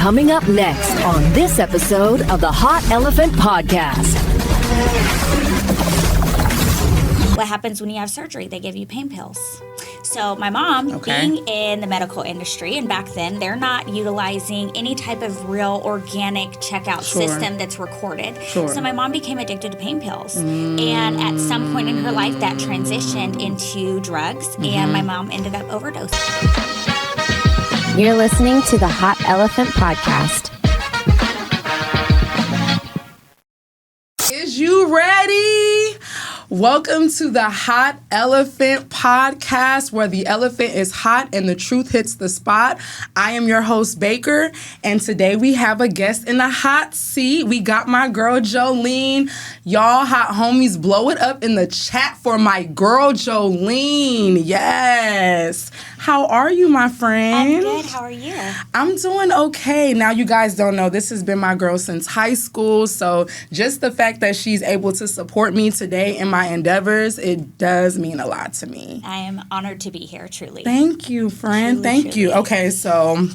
Coming up next on this episode of the Hot Elephant Podcast. What happens when you have surgery? They give you pain pills. So my mom, being in the medical industry, and back then they're not utilizing any type of real organic checkout system that's recorded. So my mom became addicted to pain pills. And at some point in her life, that transitioned into drugs, and my mom ended up overdosing. You're listening to the Hot Elephant Podcast. Is you ready? Welcome to the Hot Elephant Podcast, where the elephant is hot and the truth hits the spot. I am your host, Baker, and today we have a guest in the hot seat. We got my girl, Jolene. Y'all hot homies, blow it up in the chat for my girl, Jolene. Yes. How are you, my friend? I'm good. How are you? I'm doing okay. Now, you guys don't know, this has been my girl since high school, so just the fact that she's able to support me today in my endeavors, it does mean a lot to me. I am honored to be here, truly. Thank you, friend. Thank you. Okay, so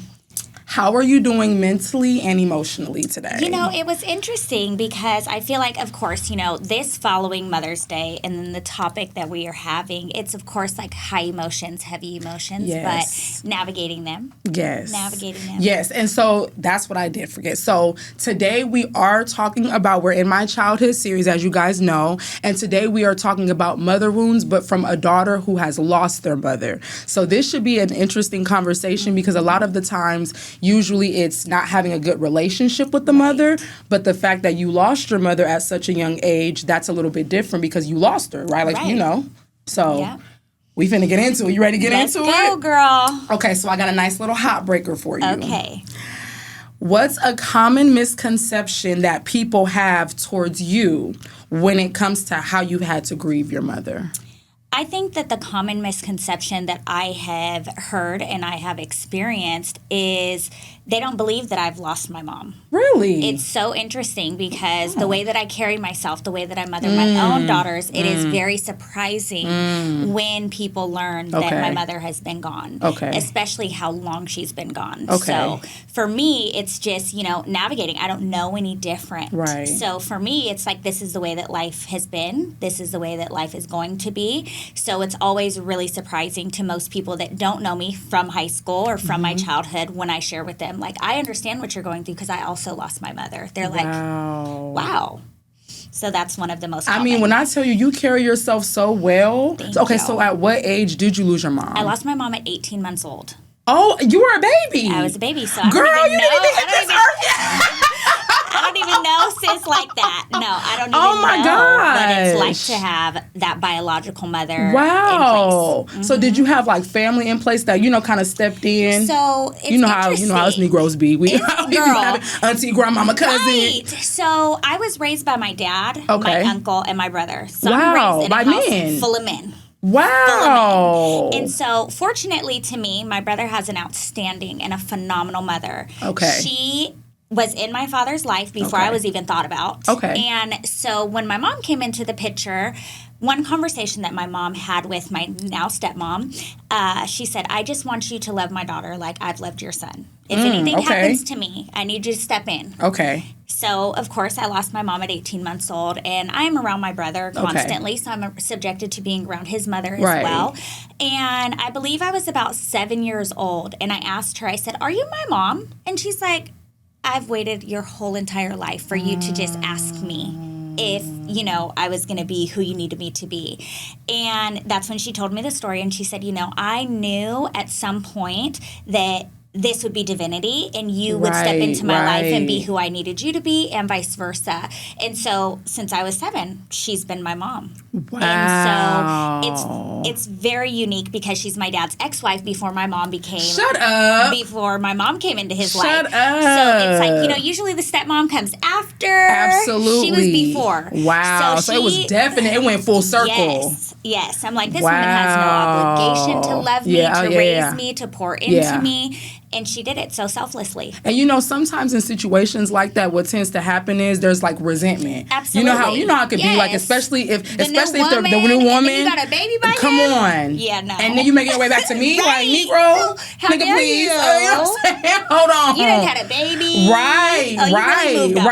how are you doing mentally and emotionally today? You know, it was interesting because I feel like, of course, you know, this following Mother's Day and then the topic that we are having, it's, of course, like high emotions, heavy emotions, but navigating them. Yes, and so that's what I did forget. So today we are talking about, we're in my childhood series, as you guys know, and today we are talking about mother wounds, but from a daughter who has lost their mother. So this should be an interesting conversation because a lot of the times, usually it's not having a good relationship with the mother, but the fact that you lost your mother at such a young age, that's a little bit different because you lost her, right? Like, you know. So we finna get into it. You ready to get into it? Let's go, girl. Okay, so I got a nice little hot breaker for you. Okay. What's a common misconception that people have towards you when it comes to how you had to grieve your mother? I think that the common misconception that I have heard and I have experienced is they don't believe that I've lost my mom. Really? It's so interesting because the way that I carry myself, the way that I mother my own daughters, it is very surprising when people learn that my mother has been gone. Especially how long she's been gone. So for me, it's just, you know, navigating. I don't know any different. Right. So for me, it's like this is the way that life has been. This is the way that life is going to be. So it's always really surprising to most people that don't know me from high school or from my childhood when I share with them. Like, I understand what you're going through because I also lost my mother. They're like, wow. So that's one of the most common. I mean, when I tell you, you carry yourself so well. Thank you. So at what age did you lose your mom? I lost my mom at 18 months old. Oh, you were a baby. I was a baby, so Girl, I don't even you know. didn't even hit this earth. I don't even know sis like that. No, I don't even know what it's like to have that biological mother in place. So did you have like family in place that, you know, kind of stepped in? So it's you know how us Negroes be. We have auntie, grandmama, cousin. Right. So I was raised by my dad, my uncle, and my brother. So I'm raised in a house full of men. Wow. And so, fortunately to me, my brother has an outstanding and a phenomenal mother. Okay. She was in my father's life before I was even thought about. Okay. And so, when my mom came into the picture, one conversation that my mom had with my now stepmom, she said, I just want you to love my daughter like I've loved your son. If anything happens to me, I need you to step in. Okay. So, of course, I lost my mom at 18 months old, and I'm around my brother constantly, so I'm subjected to being around his mother as well. And I believe I was about 7 years old, and I asked her, I said, are you my mom? And she's like, I've waited your whole entire life for you to just ask me if, you know, I was going to be who you needed me to be. And that's when she told me the story, and she said, you know, I knew at some point that this would be divinity and you would step into my life and be who I needed you to be and vice versa. And so since I was 7, she's been my mom. Wow. And so it's very unique because she's my dad's ex-wife before my mom became... Shut up. Before my mom came into his life. Shut up. So it's like, you know, usually the stepmom comes after. Absolutely. She was before. Wow. So it was definite. It went full circle. Yes. I'm like, this woman has no obligation to love me, to raise me, to pour into me. And she did it so selflessly. And you know, sometimes in situations like that, what tends to happen is there's like resentment. Absolutely. You know how it could be, like, especially if the new woman, you got a baby by come him? on. Yeah, no. And then you make your way back to me, Right. like, Negro, How nigga, dare please. you? You know what I'm saying? Hold on. You done had a baby. Right, Oh, you really moved on.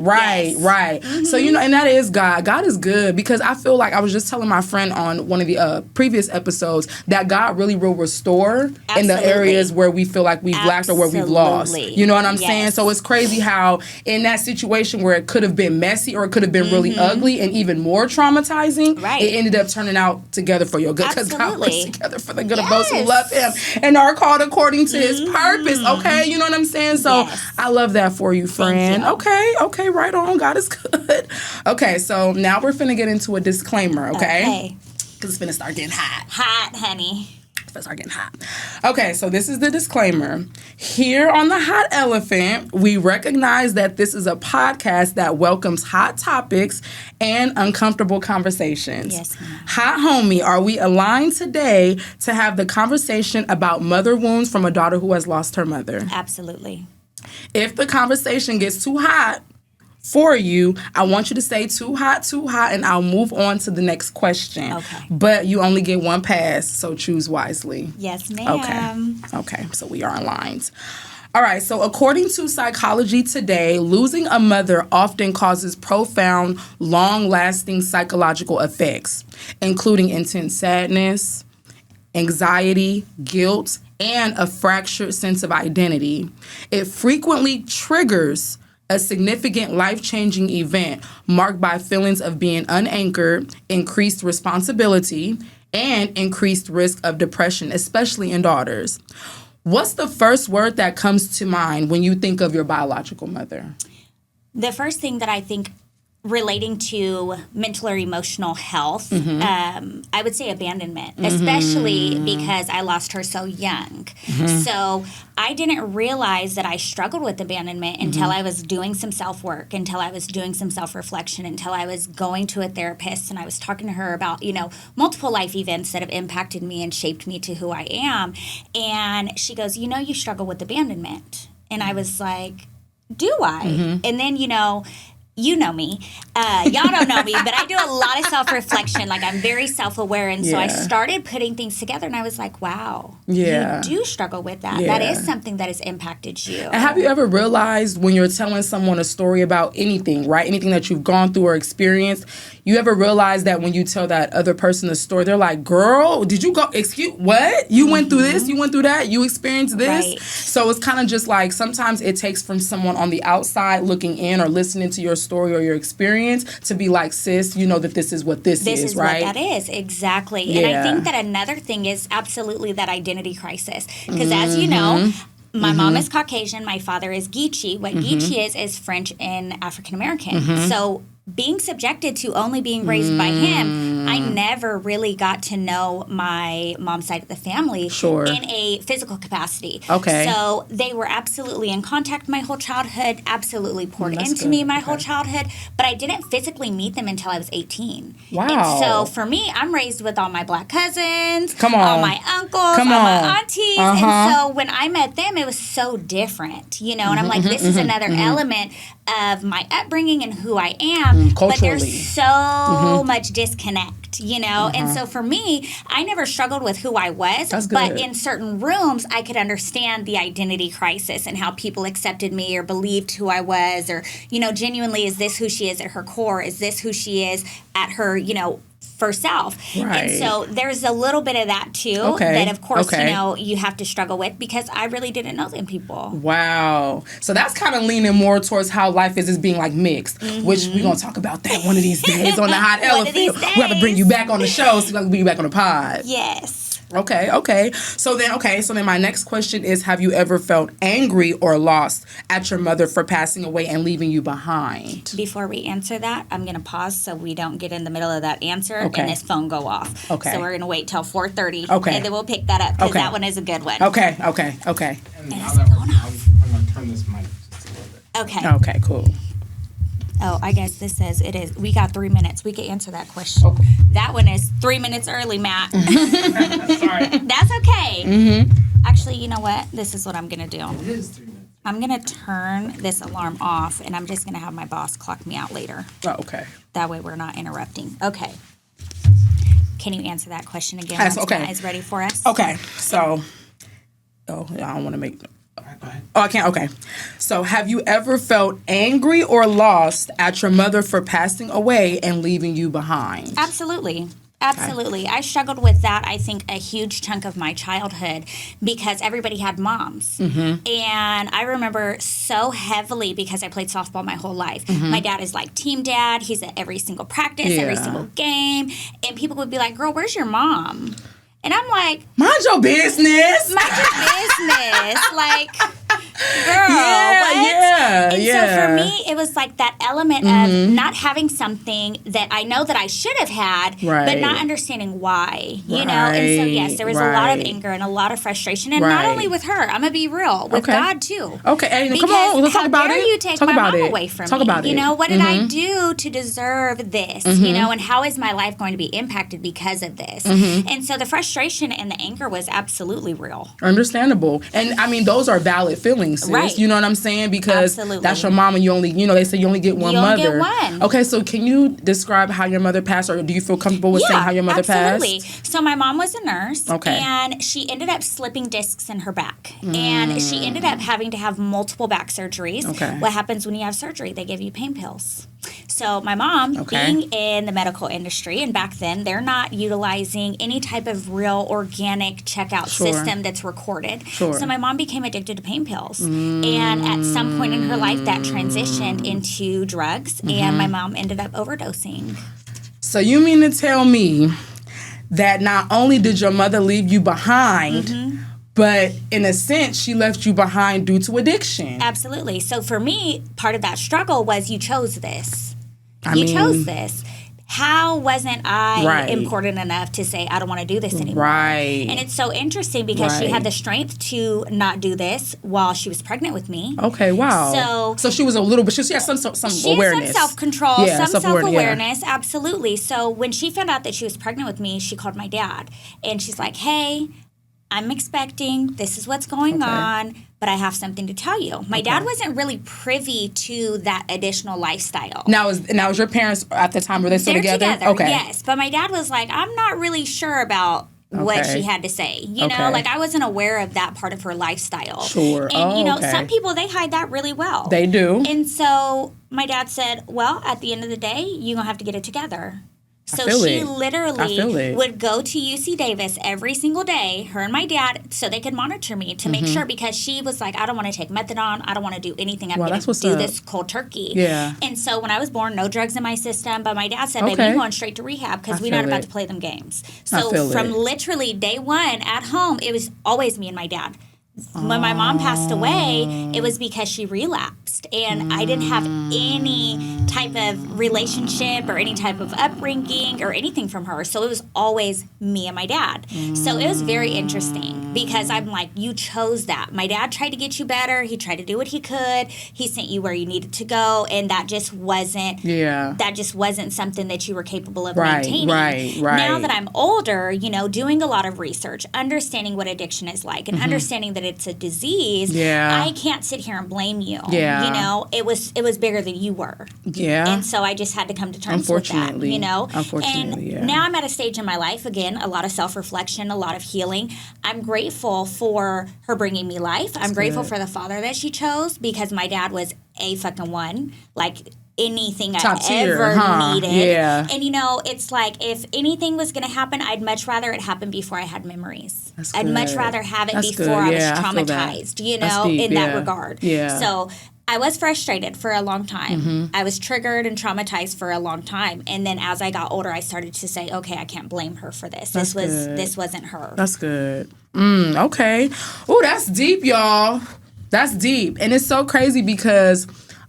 right. Mm-hmm. So, you know, and that is God. God is good, because I feel like I was just telling my friend on one of the previous episodes that God really will restore in the areas where we feel like we've lacked or where we've lost. You know what I'm saying? So it's crazy how in that situation where it could have been messy or it could have been really ugly and even more traumatizing, it ended up turning out together for your good, because God works together for the good of those who love Him and are called according to His purpose. Okay, you know what I'm saying? So I love that for you, friend. Okay, right on. God is good. Okay, so now we're finna get into a disclaimer, okay? Because it's finna start getting hot. Hot, honey. It's start getting hot. Okay, so this is the disclaimer. Here on The Hot Elephant, we recognize that this is a podcast that welcomes hot topics and uncomfortable conversations. Yes, ma'am. Hot homie, are we aligned today to have the conversation about mother wounds from a daughter who has lost her mother? Absolutely. If the conversation gets too hot for you, I want you to say too hot, and I'll move on to the next question. Okay. But you only get one pass, so choose wisely. Yes, ma'am. Okay, so we are aligned. All right, so according to Psychology Today, losing a mother often causes profound, long-lasting psychological effects, including intense sadness, anxiety, guilt, and a fractured sense of identity. It frequently triggers a significant life-changing event marked by feelings of being unanchored, increased responsibility, and increased risk of depression, especially in daughters. What's the first word that comes to mind when you think of your biological mother? The first thing that I think relating to mental or emotional health, I would say abandonment, especially because I lost her so young. So I didn't realize that I struggled with abandonment until I was doing some self-work, until I was doing some self-reflection, until I was going to a therapist and I was talking to her about, you know, multiple life events that have impacted me and shaped me to who I am. And she goes, you know, you struggle with abandonment. And I was like, do I? And then, you know me. Y'all don't know me, but I do a lot of self-reflection. Like, I'm very self-aware. And so I started putting things together, and I was like, wow, you do struggle with that. That is something that has impacted you. And have you ever realized when you're telling someone a story about anything, right? Anything that you've gone through or experienced, you ever realize that when you tell that other person the story, they're like, girl, did you go, excuse, what? You went through this? You went through that? You experienced this? Right. So it's kind of just like, sometimes it takes from someone on the outside looking in or listening to your story or your experience to be like, sis, you know that this is what this is, right? This is what that is, exactly. Yeah. And I think that another thing is absolutely that identity crisis. Because as you know, my mom is Caucasian, my father is Geechee. What Geechee is French and African American. So being subjected to only being raised by him, I never really got to know my mom's side of the family in a physical capacity. Okay. So they were absolutely in contact my whole childhood, absolutely poured into me my whole childhood, but I didn't physically meet them until I was 18. Wow. And so for me, I'm raised with all my black cousins, all my uncles, all my aunties, and so when I met them, it was so different, you know, and I'm like, this is another element of my upbringing and who I am, but there's so much disconnect, you know, and so for me, I never struggled with who I was, but in certain rooms, I could understand the identity crisis and how people accepted me or believed who I was, or, you know, genuinely, is this who she is at her core? Is this who she is at her, you know, for self. Right. And so there's a little bit of that too that of course you know you have to struggle with, because I really didn't know them people. Wow. So that's kind of leaning more towards how life is being like mixed, which we're going to talk about that one of these days on the Hot Elephant. We have to bring you back on the show so we can bring you back on the pod. Yes. Okay. So then my next question is, have you ever felt angry or lost at your mother for passing away and leaving you behind? Before we answer that, I'm going to pause so we don't get in the middle of that answer and this phone go off. Okay. So we're going to wait till 4:30 and then we'll pick that up, because that one is a good one. Okay. And now that I'm going to turn this mic just a little bit. Okay, cool. Oh, I guess this says it is. We got 3 minutes. We can answer that question. Okay. That one is 3 minutes early, Matt. Sorry. That's okay. Actually, you know what? This is what I'm going to do. It is 3 minutes. I'm going to turn this alarm off, and I'm just going to have my boss clock me out later. Oh, okay. That way we're not interrupting. Okay. Can you answer that question again? Yes, okay. Matt is ready for us? Okay, so... Oh, I don't want to make... All right, go ahead. Oh, I can't. Okay. So, have you ever felt angry or lost at your mother for passing away and leaving you behind? Absolutely. Absolutely. I struggled with that, I think, a huge chunk of my childhood because everybody had moms. Mm-hmm. And I remember so heavily because I played softball my whole life. Mm-hmm. My dad is like team dad. He's at every single practice, every Yeah. single game. And people would be like, girl, where's your mom? And I'm like, Mind your business. mind your business. Like, girl, Yeah, what? yeah, and yeah. so for me, it was like that element of not having something that I know that I should have had, but Right. not understanding why, you know? And so, yes, there was a lot of Right. anger and a lot of frustration. And not Right. only with her, I'm going to be real, with Okay. God too. Okay, and Because come on, let's how talk about dare it. you take Talk my about mom it. away from Talk me? about You it. know, what did I do to deserve this? You know, and how is my life going to be impacted because of this? And so the frustration and the anger was absolutely real. Understandable. And I mean, those are valid feelings, sis. Right. You know what I'm saying? Because Absolutely. that's your mom and you only, you know, they say you only get one You only mother. get one. Okay, so can you describe how your mother passed, or do you feel comfortable with saying how your mother absolutely. passed? So my mom was a nurse, Okay. and she ended up slipping discs in her back, and she ended up having to have multiple back surgeries. Okay. What happens when you have surgery? They give you pain pills. So my mom, Okay. being in the medical industry, and back then they're not utilizing any type of real organic checkout Sure. system that's recorded. Sure. So my mom became addicted to pain pills, and at some point in her life that transitioned into drugs, and my mom ended up overdosing. So you mean to tell me that not only did your mother leave you behind, but in a sense, she left you behind due to addiction? Absolutely. So for me, part of that struggle was you chose this. I You mean- chose this. How wasn't I Right. important enough to say, I don't want to do this anymore? Right. And it's so interesting because she Right. had the strength to not do this while she was pregnant with me. Okay, wow. So she was a little bit, she had some She awareness. had some self-control, Yeah, some self-awareness, yeah. self-awareness, absolutely. So when she found out that she was pregnant with me, she called my dad. And she's like, hey, I'm expecting, this is what's going on, but I have something to tell you. My dad wasn't really privy to that additional lifestyle. Now is your parents at the time, were they still They're together? Okay. yes. But my dad was like, I'm not really sure about what Okay. she had to say. You know, Okay. like I wasn't aware of that part of her lifestyle. Sure. And, you know, okay. some people, they hide that really well. They do. And so my dad said, well, at the end of the day, you're going to have to get it together. So feel she it. I feel literally it. would go to UC Davis every single day, her and my dad, so they could monitor me to make sure, because she was like, I don't want to take methadone. I don't want to do anything. I'm Well, going that's to what's do up. this cold turkey. Yeah. And so when I was born, no drugs in my system. But my dad said, baby, Okay. you're going straight to rehab because I we're not feel about it. to play them games. I So feel from it. literally day one at home, it was always me and my dad. When my mom passed away, it was because she relapsed, and I didn't have any type of relationship or any type of upbringing or anything from her. So it was always me and my dad. So it was very interesting because I'm like, you chose that. My dad tried to get you better. He tried to do what he could. He sent you where you needed to go, and that just wasn't. Yeah. That just wasn't something that you were capable of Right, maintaining. right. Now that I'm older, you know, doing a lot of research, understanding what addiction is like, and understanding that it's a disease, Yeah. I can't sit here and blame you. Yeah. You know, it was bigger than you were. Yeah. And so I just had to come to terms with that, Unfortunately. you know? Unfortunately, and yeah. now I'm at a stage in my life, again, a lot of self-reflection, a lot of healing. I'm grateful for her bringing me life. I'm grateful good. for the father that she chose, because my dad was a fucking one. Like, anything Top I tier, ever huh? needed. Yeah. And, you know, it's like, if anything was going to happen, I'd much rather it happen before I had memories. That's I'd much good. ratd have it That's before good. I was Yeah, I feel that. traumatized, you That's know, deep, in that yeah. regard. Yeah. So I was frustrated for a long time. Mm-hmm. I was triggered and traumatized for a long time. And then as I got older, I started to say, okay, I can't blame her for this. That's good. This wasn't her. That's good. Okay. Oh, that's deep, y'all. That's deep. And it's so crazy because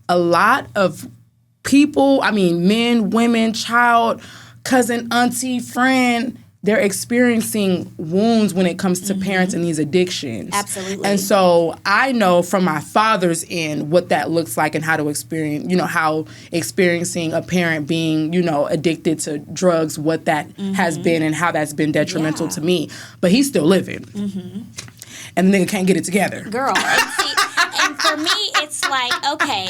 a lot of people, I mean, men, women, child, cousin, auntie, friend, they're experiencing wounds when it comes to parents and these addictions. Absolutely. And so I know from my father's end what that looks like and how to experience, you know, how experiencing a parent being, you know, addicted to drugs, what that has been and how that's been detrimental Yeah. to me. But he's still living. and the nigga can't get it together. Girl, and for me, it's like, okay,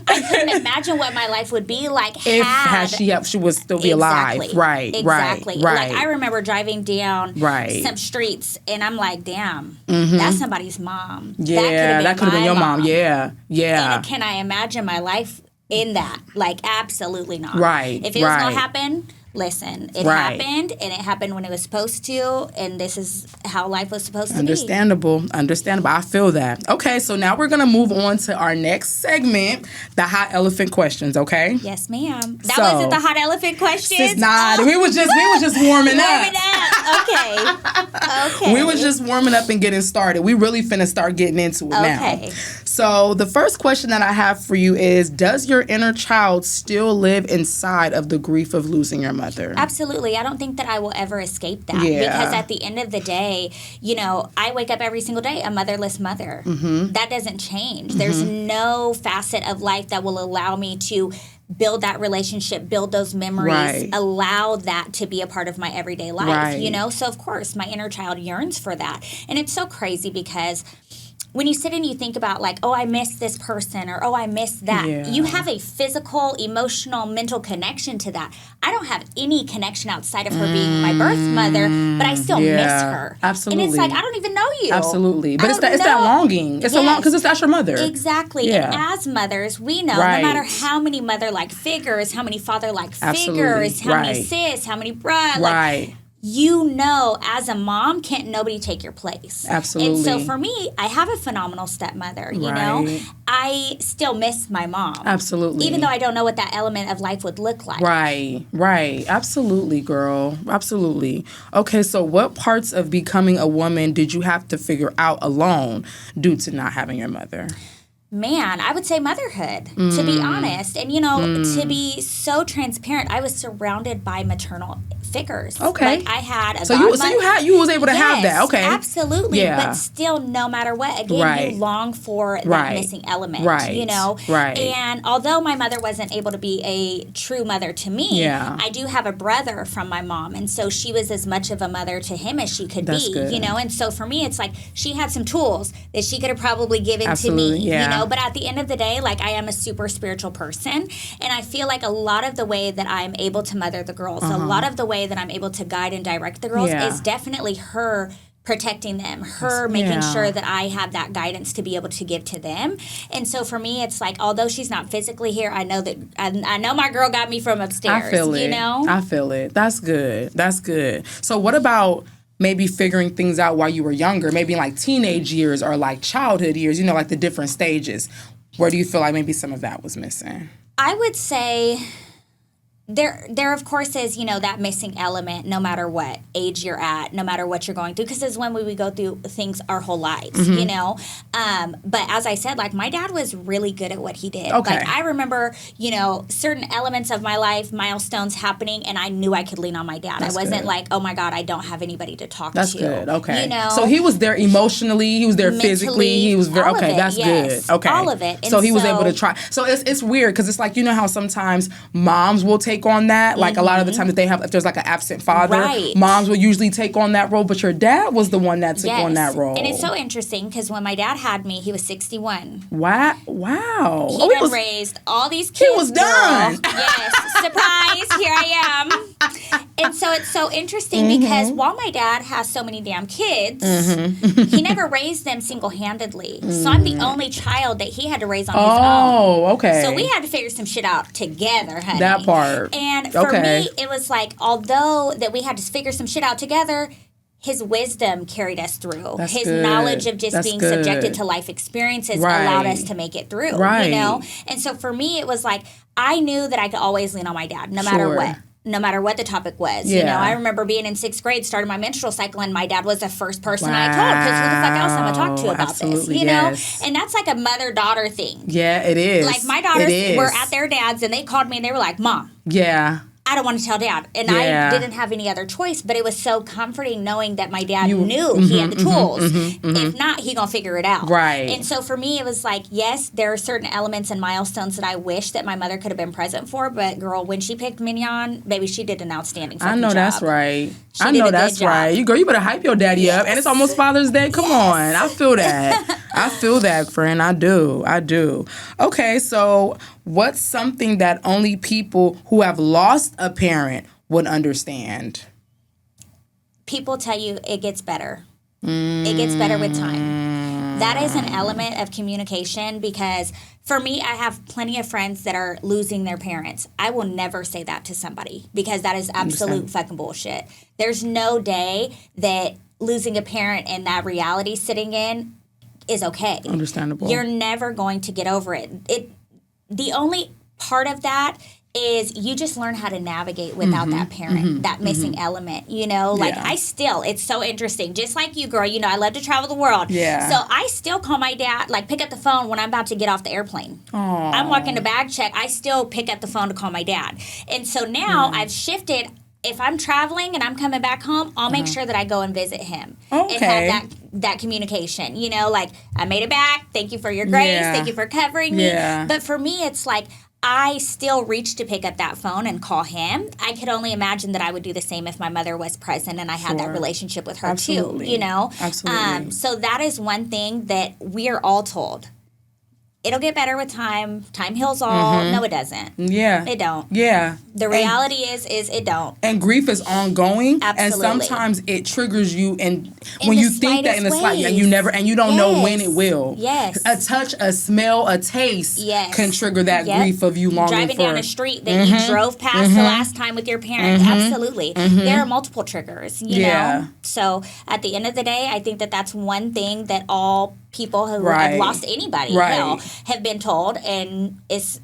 I couldn't imagine what my life would be like had she would still be alive. Right, exactly. Right. Like, I remember driving down some streets, and I'm like, damn, that's somebody's mom. Yeah, that could have been your mom. Yeah. And can I imagine my life in that? Like, absolutely not. Right, If it was going to happen, listen, it happened, and it happened when it was supposed to, and this is how life was supposed to be. Understandable. I feel that. Okay, so now we're going to move on to our next segment, the hot elephant questions, okay? Yes, ma'am. That wasn't the hot elephant questions? It's not. We was just warming up. Okay. We was just warming up and getting started. We really finna start getting into it now. So the first question that I have for you is, does your inner child still live inside of the grief of losing your mother? Absolutely. I don't think that I will ever escape that. Yeah. Because at the end of the day, you know, I wake up every single day a motherless mother. That doesn't change. There's no facet of life that will allow me to build that relationship, build those memories, allow that to be a part of my everyday life, you know? So, of course, my inner child yearns for that. And it's so crazy because when you sit and you think about, like, oh, I miss this person, or oh, I miss that, you have a physical, emotional, mental connection to that. I don't have any connection outside of her being my birth mother, but I still miss her. Absolutely. And it's like, I don't even know you. Absolutely. But it's that longing. It's because that's your mother. Exactly. Yeah. And as mothers, we know no matter how many mother-like figures, how many father-like figures, how many sis, how many bruh, you know, as a mom, can't nobody take your place. Absolutely. And so for me, I have a phenomenal stepmother, you know. I still miss my mom. Absolutely. Even though I don't know what that element of life would look like. Right. Absolutely, girl. Absolutely. Okay, so what parts of becoming a woman did you have to figure out alone due to not having your mother? Man, I would say motherhood, to be honest. And, you know, to be so transparent, I was surrounded by maternal figures. Okay. Like, I had a you was able to have that. Okay. Absolutely. Yeah. But still, no matter what, again, you long for that missing element, you know? Right. And although my mother wasn't able to be a true mother to me, I do have a brother from my mom. And so she was as much of a mother to him as she could be, good. you know? And so for me, it's like she had some tools that she could have probably given to me, you know? But at the end of the day, like, I am a super spiritual person, and I feel like a lot of the way that I'm able to mother the girls, a lot of the way that I'm able to guide and direct the girls is definitely her protecting them, her making sure that I have that guidance to be able to give to them. And so for me, it's like, although she's not physically here, I know that I know my girl got me from upstairs. I feel it. You know? I feel it. That's good. So what about maybe figuring things out while you were younger, maybe in like teenage years or like childhood years, you know, like the different stages? Where do you feel like maybe some of that was missing? I would say there of course is, you know, that missing element no matter what age you're at, no matter what you're going through, because it's when we go through things our whole lives, you know. But as I said, like, my dad was really good at what he did. Okay. Like, I remember, you know, certain elements of my life, milestones happening, and I knew I could lean on my dad. I wasn't like, oh my God, I don't have anybody to talk to. That's good. Okay. You know? So he was there emotionally, he was there physically, he was very that's good. Okay. All of it. And so he was able to try. So it's weird because it's like, you know how sometimes moms will take on that, like a lot of the time that they have, if there's like an absent father, moms will usually take on that role, but your dad was the one that took on that role. And it's so interesting because when my dad had me, he was 61. Wow. He had raised all these kids. He was done. Yes. Surprise, here I am. And so it's so interesting because while my dad has so many damn kids, he never raised them single-handedly. So I'm the only child that he had to raise on his own. Oh, okay. So we had to figure some shit out together, honey. That part. And for me, it was like, although that we had to figure some shit out together, his wisdom carried us through. His knowledge of just being subjected to life experiences allowed us to make it through, you know? And so for me, it was like, I knew that I could always lean on my dad, no matter what. No matter what the topic was. You know, I remember being in 6th grade, starting my menstrual cycle, and my dad was the first person I told, because who the fuck else am I going to talk to about this? You know? And that's like a mother-daughter thing. Yeah, it is. Like, my daughters were at their dad's, and they called me, and they were like, Mom. Yeah. I don't want to tell Dad. And I didn't have any other choice, but it was so comforting knowing that my dad knew he had the tools. If not, he gonna figure it out. Right. And so for me, it was like, yes, there are certain elements and milestones that I wish that my mother could have been present for, but girl, when she picked Mignon, baby, she did an outstanding fucking job. That's right. I know that's right. You better hype your daddy up. And it's almost Father's Day. Come on. I feel that. I feel that, friend. I do. Okay, so what's something that only people who have lost a parent would understand? People tell you it gets better. It gets better with time. That is an element of communication because for me, I have plenty of friends that are losing their parents. I will never say that to somebody because that is absolute fucking bullshit. There's no day that losing a parent and that reality sitting in is okay. Understandable. You're never going to get over it. The only part of that is you just learn how to navigate without that parent, that missing element, Like it's so interesting. Just like you, girl, I love to travel the world. Yeah. So I still call my dad, like pick up the phone when I'm about to get off the airplane. Aww. I'm walking to bag check. I still pick up the phone to call my dad. And so now I've shifted. If I'm traveling and I'm coming back home, I'll make sure that I go and visit him and have that communication. Like I made it back. Thank you for your grace. Thank you for covering me. But for me, it's like I still reach to pick up that phone and call him. I could only imagine that I would do the same if my mother was present and I had that relationship with her too. Absolutely. So that is one thing that we are all told. It'll get better with time. Time heals all. No, it doesn't. Yeah. It don't. Yeah. The reality is it don't. And grief is ongoing. Absolutely. And sometimes it triggers you and when you think that in the slight, and you don't know when it will. Yes. A touch, a smell, a taste can trigger that grief of you longing driving for. down a street that you drove past the last time with your parent. Absolutely. There are multiple triggers, you know? So at the end of the day, I think that that's one thing that all people who have lost anybody have been told, and it's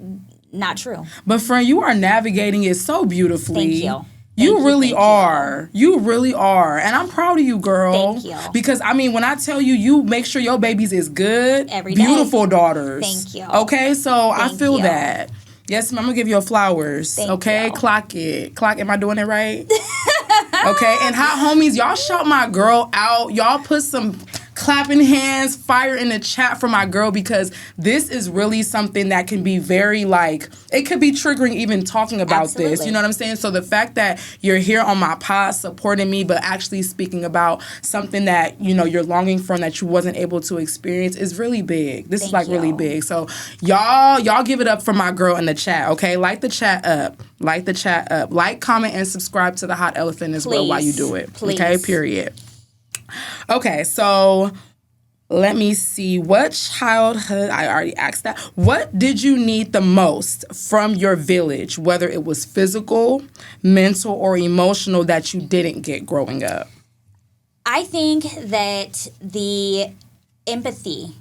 not true. But friend, you are navigating it so beautifully. Thank you. You really are. You really are. And I'm proud of you, girl. Thank you. Because, when I tell you, you make sure your babies is good. Every day. Beautiful daughters. Thank you. Okay? So I feel you. that. Yes, ma'am, I'm going to give you flowers. Thank you. Clock it. Am I doing it right? Okay? And hot homies, y'all shout my girl out. Y'all put some clapping hands, fire in the chat for my girl, because this is really something that can be very, it could be triggering even talking about this. You know what I'm saying? So the fact that you're here on my pod supporting me, but actually speaking about something that, you're longing for and that you wasn't able to experience is really big. This is really big. So y'all give it up for my girl in the chat, okay? Light the chat up. Like, comment, and subscribe to the Hot Elephant as well while you do it. Please. Okay, period. Okay, so let me see. What childhood, I already asked that. What did you need the most from your village, whether it was physical, mental, or emotional, that you didn't get growing up? I think that the empathy.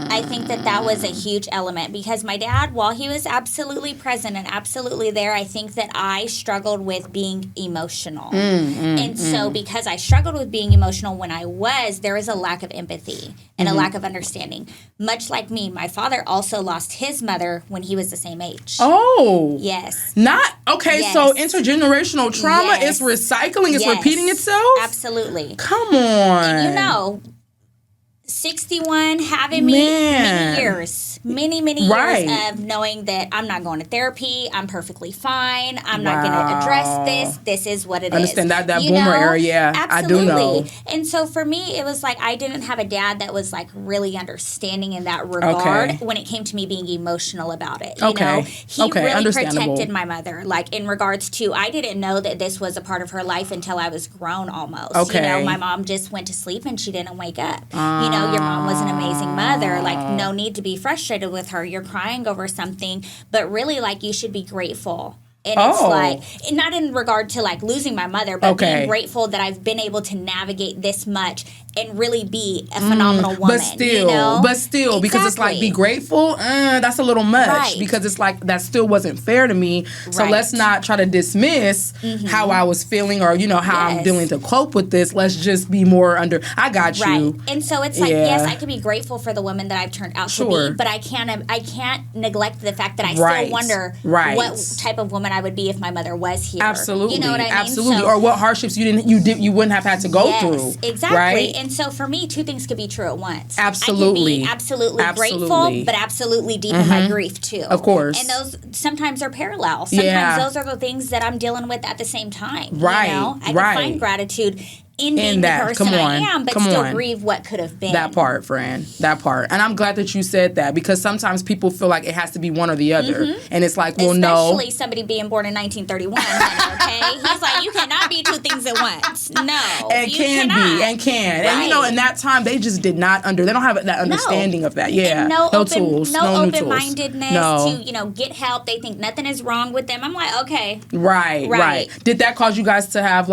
I think that was a huge element because my dad, while he was absolutely present and absolutely there, I think that I struggled with being emotional. So because I struggled with being emotional when there was a lack of empathy and a lack of understanding. Much like me, my father also lost his mother when he was the same age. Oh. Yes. So intergenerational trauma is recycling, it's repeating itself? Absolutely. Come on. 61, having me many years of knowing that I'm not going to therapy, I'm perfectly fine, I'm not going to address this is what it is. Understand that boomer era, absolutely. I do know. And so for me, it was like I didn't have a dad that was really understanding in that regard when it came to me being emotional about it. You know? He really protected my mother, in regards to, I didn't know that this was a part of her life until I was grown almost. My mom just went to sleep and she didn't wake up. Your mom was an amazing mother. No need to be frustrated with her. You're crying over something, but really, you should be grateful. And it's not in regard to losing my mother, but being grateful that I've been able to navigate this much and really be a phenomenal woman. But still, exactly. because it's like, be grateful, that's a little much. Right. Because it's like, that still wasn't fair to me. So let's not try to dismiss how I was feeling or, how I'm dealing to cope with this. Let's just be more I got you. And so it's like, yes, I can be grateful for the woman that I've turned out to be, but I can't neglect the fact that I still wonder what type of woman I would be if my mother was here. Absolutely. You know what I mean? Absolutely. So, or what hardships you wouldn't have had to go through. Exactly. Right? And so for me, two things could be true at once. Absolutely. I can be absolutely grateful, but absolutely deep in my grief too. Of course. And those sometimes are parallel. Sometimes those are the things that I'm dealing with at the same time. Right. I can find gratitude in being the person I am, but still grieve what could have been. That part, Fran. That part. And I'm glad that you said that, because sometimes people feel like it has to be one or the other. And it's like, well, Especially somebody being born in 1931, okay? He's like, you cannot be two things at once. No. And can. Right. And, in that time, they just did not they don't have that understanding of that. Yeah. And no tools. No open-mindedness to, get help. They think nothing is wrong with them. I'm like, okay. Right. Did that cause you guys to have,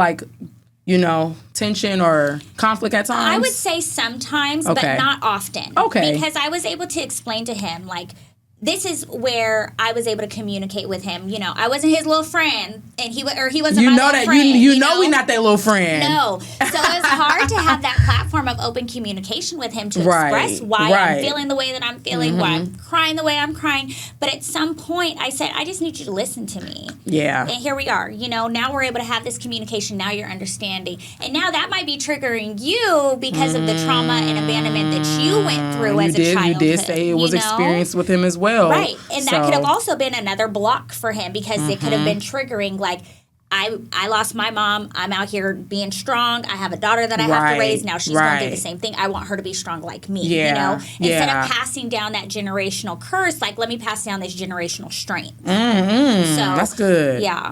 tension or conflict at times? I would say sometimes, but not often. Okay. Because I was able to explain to him, this is where I was able to communicate with him. I wasn't his little friend, and he wasn't my little friend. You know we're not that little friend. No. So it was hard to have that platform of open communication with him to express why I'm feeling the way that I'm feeling, why I'm crying the way I'm crying. But at some point, I said, I just need you to listen to me. Yeah. And here we are. Now we're able to have this communication. Now you're understanding. And now that might be triggering you because of the trauma and abandonment that you went through as a child. You did say it was experienced with him as well. Right. And that could have also been another block for him, because it could have been triggering, I lost my mom. I'm out here being strong. I have a daughter that I have to raise. Now she's going through the same thing. I want her to be strong like me, Instead of passing down that generational curse, let me pass down this generational strength. So that's good. Yeah.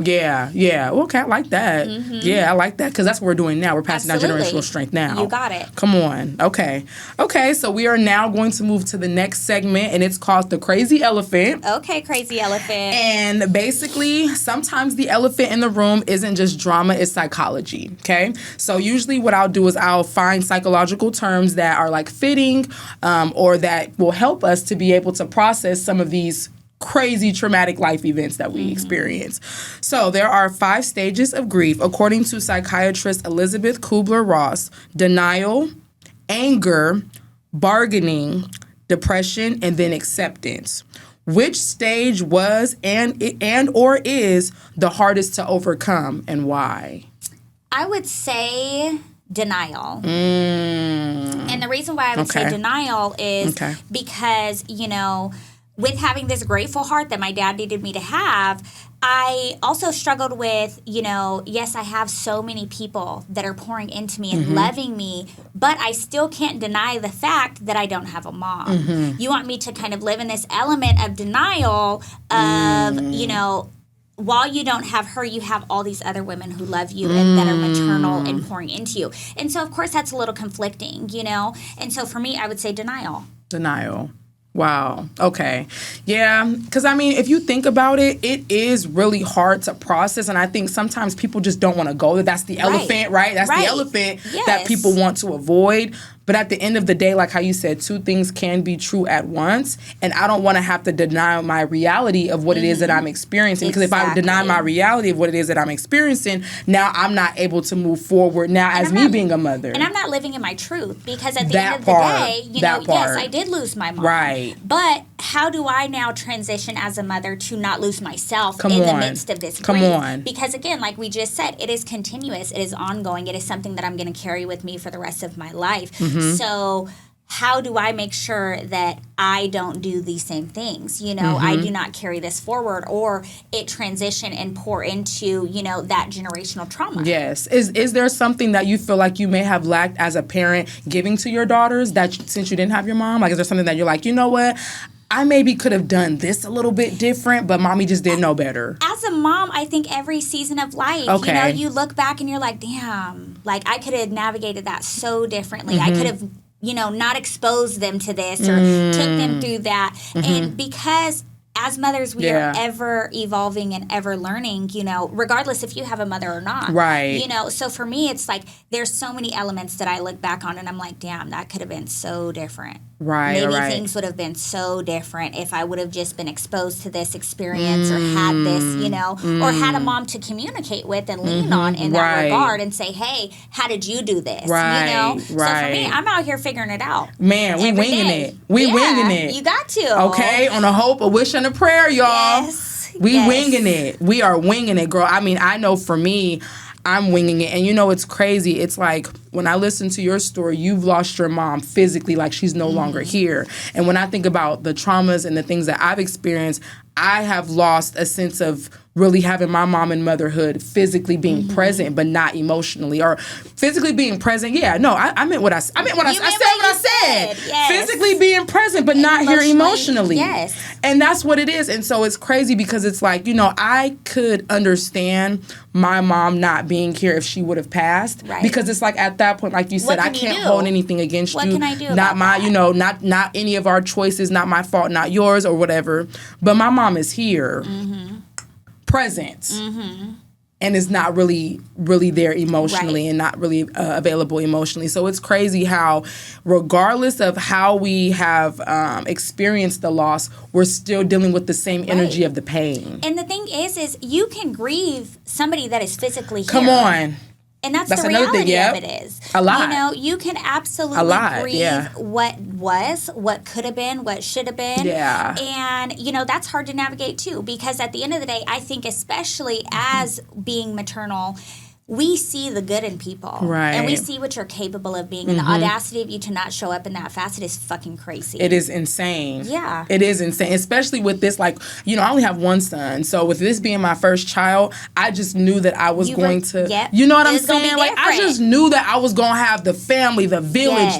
Okay, I like that. Yeah, I like that, because that's what we're doing now. We're passing down generational strength now. You got it. Come on. Okay, so we are now going to move to the next segment, and it's called The Crazy Elephant. Okay, Crazy Elephant. And basically, sometimes the elephant in the room isn't just drama, it's psychology, okay? So usually what I'll do is I'll find psychological terms that are fitting or that will help us to be able to process some of these crazy traumatic life events that we experience. So there are 5 stages of grief, according to psychiatrist Elizabeth Kubler-Ross: denial, anger, bargaining, depression, and then acceptance. Which stage was and or is the hardest to overcome, and why? I would say denial. And the reason why I would say denial is because, with having this grateful heart that my dad needed me to have, I also struggled with, yes, I have so many people that are pouring into me and loving me, but I still can't deny the fact that I don't have a mom. You want me to kind of live in this element of denial of, while you don't have her, you have all these other women who love you and that are maternal and pouring into you. And so, of course, that's a little conflicting, And so for me, I would say denial. Denial. Wow. Okay. Yeah. Because, if you think about it, it is really hard to process. And I think sometimes people just don't want to go there. That's the elephant, right? That's the elephant that people want to avoid. But at the end of the day, like how you said, 2 things can be true at once. And I don't want to have to deny my reality of what it is that I'm experiencing. Because if I deny my reality of what it is that I'm experiencing, now I'm not able to move forward now as me being a mother. And I'm not living in my truth. Because at the end of the day, yes, I did lose my mom. Right. But how do I now transition as a mother to not lose myself in the midst of this grief? Come on. Because again, like we just said, it is continuous. It is ongoing. It is something that I'm going to carry with me for the rest of my life. So how do I make sure that I don't do these same things? I do not carry this forward, or it transition and pour into, that generational trauma. Yes. Is there something that you feel like you may have lacked as a parent giving to your daughters that since you didn't have your mom? Is there something that you're like, you know what? I maybe could have done this a little bit different, but mommy just didn't know better. As a mom, I think every season of life, you look back and you're like, damn, I could have navigated that so differently. I could have, not exposed them to this or took them through that. And because as mothers, we are ever evolving and ever learning, you know, regardless if you have a mother or not. Right. You know, so for me, it's like there's so many elements that I look back on and I'm like, damn, that could have been so different. Right. Maybe things would have been so different if I would have just been exposed to this experience or had this, you know, or had a mom to communicate with and lean on in that regard and say, hey, how did you do this? Right. You know? So for me, I'm out here figuring it out. Man, we winging it. We winging it. You got to. Okay, on a hope, a wish, and a prayer, y'all. Yes. We winging it. We are winging it, girl. I mean, I know for me, I'm winging it. And you know, it's crazy. It's like when I listen to your story, you've lost your mom physically, like she's no longer here. And when I think about the traumas and the things that I've experienced, I have lost a sense of really having my mom in motherhood physically being present, but not emotionally, or physically being present. Yeah, no, I meant what I said. I said. Yes. Physically being present, but not here emotionally. Yes. And that's what it is. And so it's crazy because it's like, you know, I could understand my mom not being here if she would have passed. Right. Because it's like at that point, like you said, I can't hold anything against you. What can I do? Not my, that? You know, not any of our choices, not my fault, not yours or whatever. But my mom is here, present. And is not really there emotionally and not really available emotionally. So it's crazy how, regardless of how we have experienced the loss, we're still dealing with the same energy of the pain. And the thing is you can grieve somebody that is physically here. Come on. And that's the reality of it is. A lot. You know, you can absolutely grieve what was, what could have been, what should have been. Yeah. And, you know, that's hard to navigate too, because at the end of the day, I think especially as being maternal, we see the good in people. Right. And we see what you're capable of being. And the audacity of you to not show up in that facet is fucking crazy. It is insane. Yeah. It is insane. Especially with this, like, you know, I only have one son. So with this being my first child, I just knew that I was going to, you know what I'm saying? Like, I just knew that I was going to have the family, the village,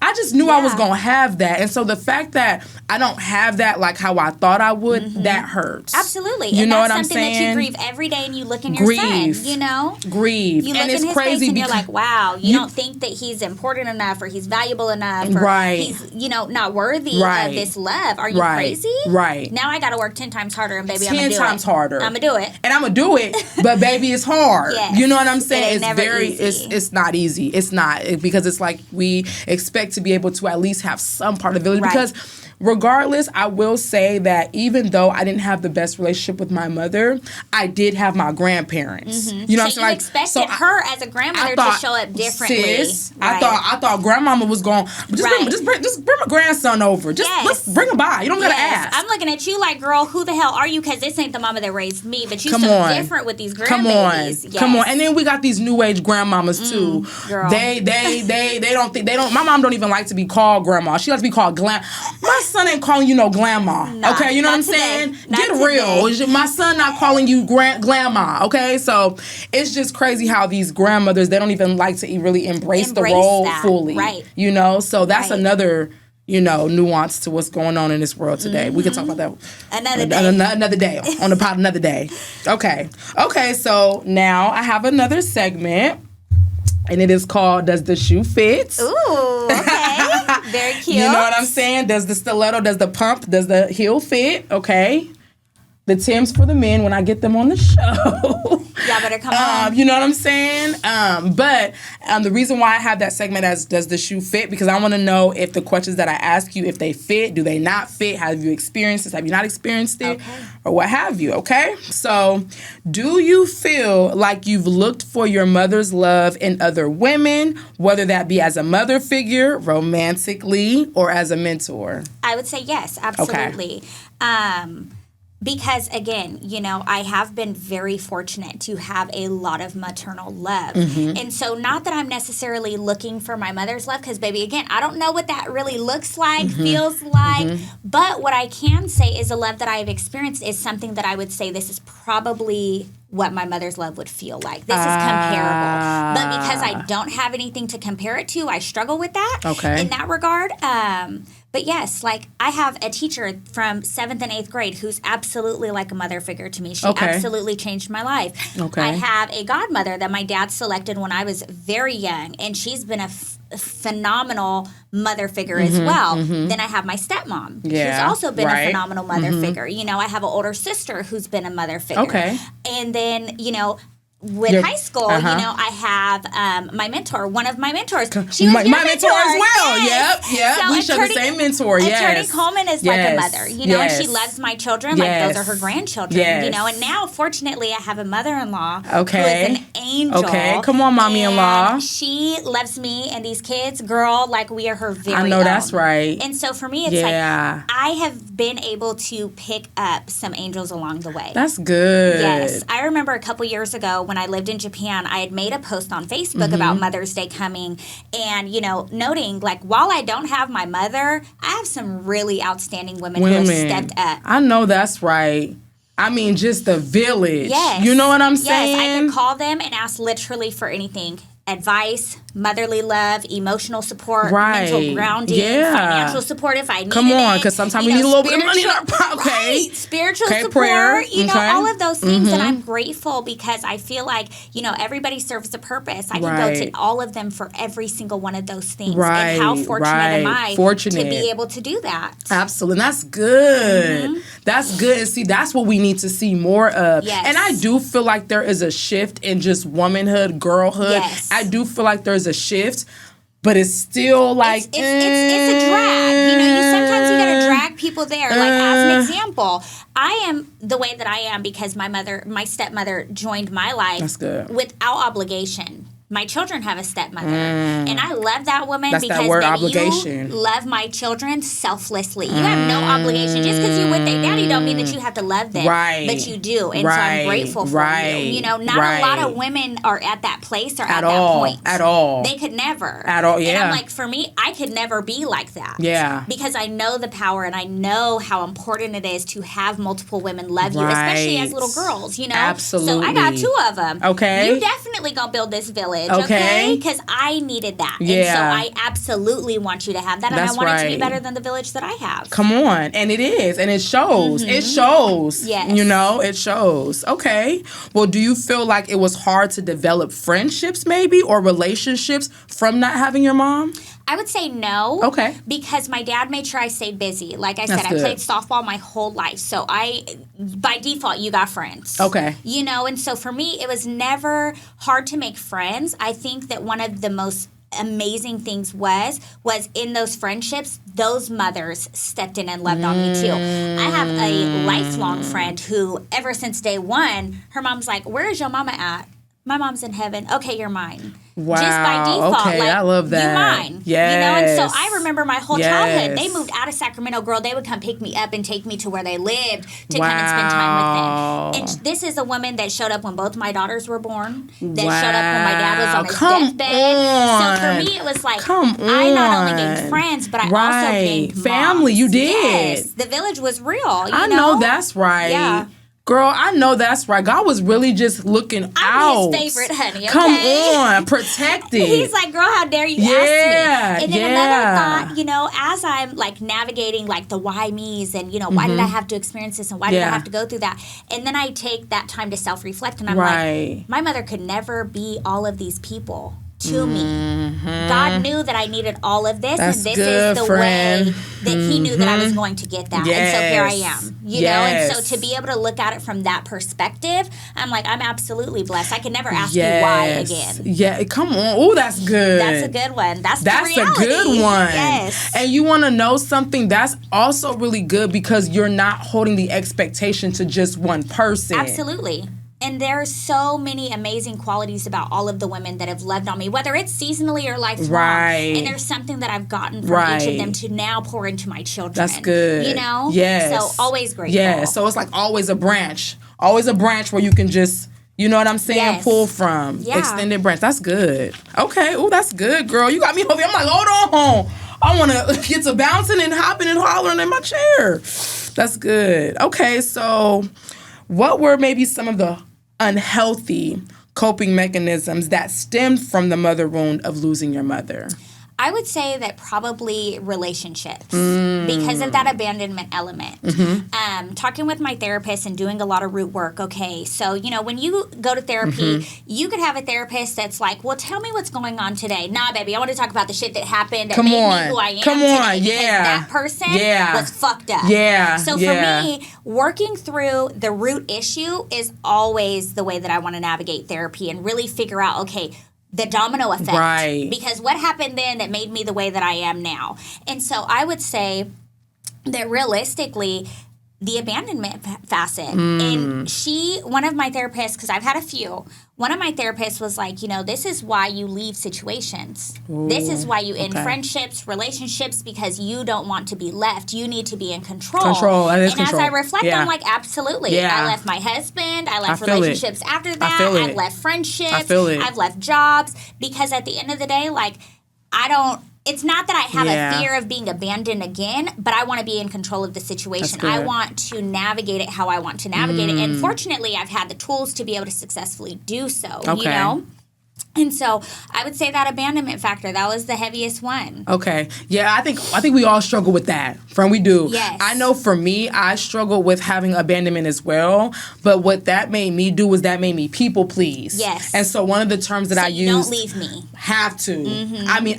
I just knew I was going to have that. And so the fact that I don't have that like how I thought I would, that hurts. Absolutely. You and know that's what I'm something saying? that you grieve every day and you look in your son, you know? Grieve. You look and in it's his crazy face and because you're like, wow, you don't think that he's important enough or he's valuable enough or he's, you know, not worthy of this love. Are you crazy? Right. Now I got to work 10 times harder and baby, I'm going to do it. 10 times harder. I'm going to do it. And I'm going to do it, but baby, it's hard. Yes. You know what I'm saying? It's never easy. It's not easy. It's not, because it's like we expect to be able to at least have some part of the village because regardless, I will say that even though I didn't have the best relationship with my mother, I did have my grandparents. You know what I'm saying? You expected her as a grandmother to show up differently. Sis, I thought grandmama was going, just bring my grandson over. Let's bring him by. You don't gotta ask. I'm looking at you like, girl, who the hell are you? Because this ain't the mama that raised me, but you so different with these grandbabies. Come on. And then we got these new age grandmamas too. Girl. They don't. My mom don't even like to be called grandma. She likes to be called glam. My son ain't calling you no grandma. Okay, you know what I'm saying? Get real. My son not calling you grandma. Okay, so it's just crazy how these grandmothers, they don't even like to really embrace the role fully. Right. You know, so that's another, you know, nuance to what's going on in this world today. We can talk about that another day on the pod another day. Okay, so now I have another segment. And it is called Does the Shoe Fit? Ooh, okay. Very cute. You know what I'm saying? Does the stiletto, does the pump, does the heel fit? Okay. The Timbs for the men when I get them on the show. Y'all better come on. You know what I'm saying? But the reason why I have that segment as Does the Shoe Fit? Because I want to know if the questions that I ask you, if they fit, do they not fit? Have you experienced this? Have you not experienced it? Okay. Or what have you, okay? So, do you feel like you've looked for your mother's love in other women, whether that be as a mother figure, romantically, or as a mentor? I would say yes, absolutely. Okay. Because, again, you know, I have been very fortunate to have a lot of maternal love. And so not that I'm necessarily looking for my mother's love, because, baby, again, I don't know what that really looks like, feels like. But what I can say is the love that I have experienced is something that I would say this is probably what my mother's love would feel like. This is comparable. But because I don't have anything to compare it to, I struggle with that in that regard. But yes, like I have a teacher from 7th and 8th grade who's absolutely like a mother figure to me. She absolutely changed my life. Okay. I have a godmother that my dad selected when I was very young, and she's been a phenomenal mother figure as well. Then I have my stepmom, who's also been a phenomenal mother figure. You know, I have an older sister who's been a mother figure. Okay. And then, you know, with high school, you know, I have my mentor, one of my mentors. She was my mentor as well. Yes. Yep. So we share the same mentor. Attorney Coleman is like a mother, you know, and she loves my children like those are her grandchildren, you know. And now, fortunately, I have a mother-in-law who is an angel. Okay, come on, mommy-in-law. And she loves me and these kids, girl, like we are her very own. I know that's right. And so for me, it's like I have been able to pick up some angels along the way. That's good. Yes. I remember a couple years ago when I lived in Japan, I had made a post on Facebook about Mother's Day coming and, you know, noting like while I don't have my mother, I have some really outstanding women who have stepped up. I know that's right. I mean, just the village. Yes. You know what I'm saying? Yes, I can call them and ask literally for anything. Advice, motherly love, emotional support, mental grounding, financial support if I need it. Come on, because sometimes we need a little bit of money in our pocket. Spiritual support, prayer. you know, all of those things. And I'm grateful because I feel like, you know, everybody serves a purpose. I can go to all of them for every single one of those things. And how fortunate am I to be able to do that? Absolutely. That's good. That's good. And see, that's what we need to see more of. Yes. And I do feel like there is a shift in just womanhood, girlhood. Yes. I do feel like there's a shift, but it's still like it's a drag. You know, sometimes you gotta drag people there. Like as an example, I am the way that I am because my stepmother joined my life without obligation. My children have a stepmother, and I love that woman because that word, obligation. You love my children selflessly. You have no obligation. Just because you're with their daddy don't mean that you have to love them, but you do. And so I'm grateful for you. You know, not a lot of women are at that place or at that point. At all. They could never. At all, yeah. And I'm like, for me, I could never be like that. Yeah. Because I know the power and I know how important it is to have multiple women love you, especially as little girls, you know? Absolutely. So I got 2 of them. Okay. You definitely gonna build this village. Okay, because I needed that, and so I absolutely want you to have that, and I want it to be better than the village that I have. Come on, and it is, and it shows. It shows. Yes, you know, it shows. Okay, well, do you feel like it was hard to develop friendships, maybe, or relationships from not having your mom? I would say no. Okay. Because my dad made sure I stayed busy. Like I said, I played softball my whole life. So by default, you got friends. Okay. You know, and so for me, it was never hard to make friends. I think that one of the most amazing things was in those friendships, those mothers stepped in and loved on me too. I have a lifelong friend who, ever since day one, her mom's like, "Where is your mama at?" My mom's in heaven. Okay, you're mine. Wow. Just by default. Okay, like, I love that. You're mine. Yes. You know, and so I remember my whole childhood. They moved out of Sacramento, girl. They would come pick me up and take me to where they lived to come and spend time with them. And this is a woman that showed up when both my daughters were born. That showed up when my dad was on his deathbed. So for me, it was like, I not only gained friends, but I also gained family. Moms. You did. Yes. The village was real. I know that's right. Yeah. Girl, I know that's right. God was really just looking out. I'm his favorite, honey. Okay? Come on, protected. He's like, girl, how dare you ask me? And then another thought, you know, as I'm like navigating like the why me's and, you know, why did I have to experience this and why did I have to go through that? And then I take that time to self-reflect and I'm like, my mother could never be all of these people to me. God knew that I needed all of this, and this is the way that He knew that I was going to get that. And so here I am, you know? And so to be able to look at it from that perspective, I'm like, I'm absolutely blessed. I can never ask you why again. Yeah, come on. Oh, that's good. That's a good one. That's a good one. Yes. And you want to know something? That's also really good because you're not holding the expectation to just one person. Absolutely. And there are so many amazing qualities about all of the women that have loved on me, whether it's seasonally or lifelong. Right. And there's something that I've gotten from each of them to now pour into my children. That's good. You know? Yes. So always grateful. Yeah. So it's like always a branch where you can just, you know what I'm saying, pull from. Yeah. Extended branch. That's good. Okay. Oh, that's good, girl. You got me over here. I'm like, hold on. I want to get to bouncing and hopping and hollering in my chair. That's good. Okay. So what were maybe some of the unhealthy coping mechanisms that stemmed from the mother wound of losing your mother? I would say that probably relationships because of that abandonment element. Talking with my therapist and doing a lot of root work. Okay, so, you know, when you go to therapy, you could have a therapist that's like, well, tell me what's going on today. Nah, baby, I want to talk about the shit that happened that made me who I am today. Because that person was fucked up. So for me, working through the root issue is always the way that I want to navigate therapy and really figure out, okay, the domino effect. Right. Because what happened then that made me the way that I am now? And so I would say that realistically, the abandonment facet. And one of my therapists, because I've had a few, one of my therapists was like, you know, this is why you leave situations. This is why you end friendships, relationships, because you don't want to be left. You need to be in control. And as I reflect, I'm like, absolutely. I left my husband. I left relationships after that. I left friendships. I've left jobs. Because at the end of the day, like, it's not that I have a fear of being abandoned again, but I want to be in control of the situation. I want to navigate it how I want to navigate it. And fortunately, I've had the tools to be able to successfully do so, you know? And so I would say that abandonment factor, that was the heaviest one. Okay. Yeah, I think we all struggle with that. Friend, we do. Yes. I know for me, I struggle with having abandonment as well. But what that made me do was that made me people please. Yes. And so one of the terms that I use. Don't leave me. Have to. I mean,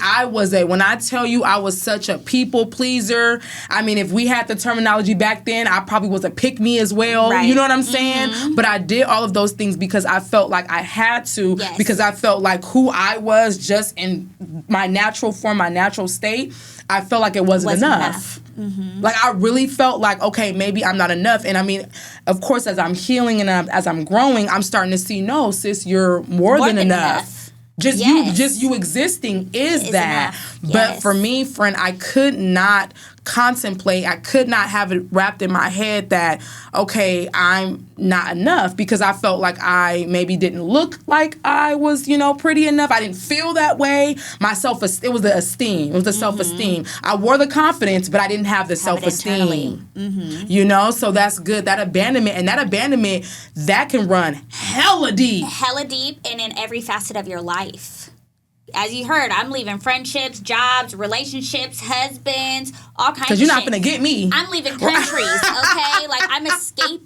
when I tell you I was such a people pleaser, I mean, if we had the terminology back then, I probably was a pick me as well. Right. You know what I'm saying? But I did all of those things because I felt like I had to, because I felt like who I was just in my natural form, my natural state, I felt like it wasn't enough. Like, I really felt like, okay, maybe I'm not enough. And I mean, of course, as I'm healing and as I'm growing, I'm starting to see, no, sis, you're more than enough. Just you existing is that. But for me, friend, I could not contemplate, I could not have it wrapped in my head that, okay, I'm not enough, because I felt like I maybe didn't look like I was, you know, pretty enough. I didn't feel that way. It was the esteem. It was the self-esteem. I wore the confidence, but I didn't have the self-esteem. You know, so that's good. That abandonment, that can run hella deep. Hella deep, and in every facet of your life. As you heard, I'm leaving friendships, jobs, relationships, husbands, all kinds of shit. Because you're not going to get me. I'm leaving countries, okay? Like, I'm escaping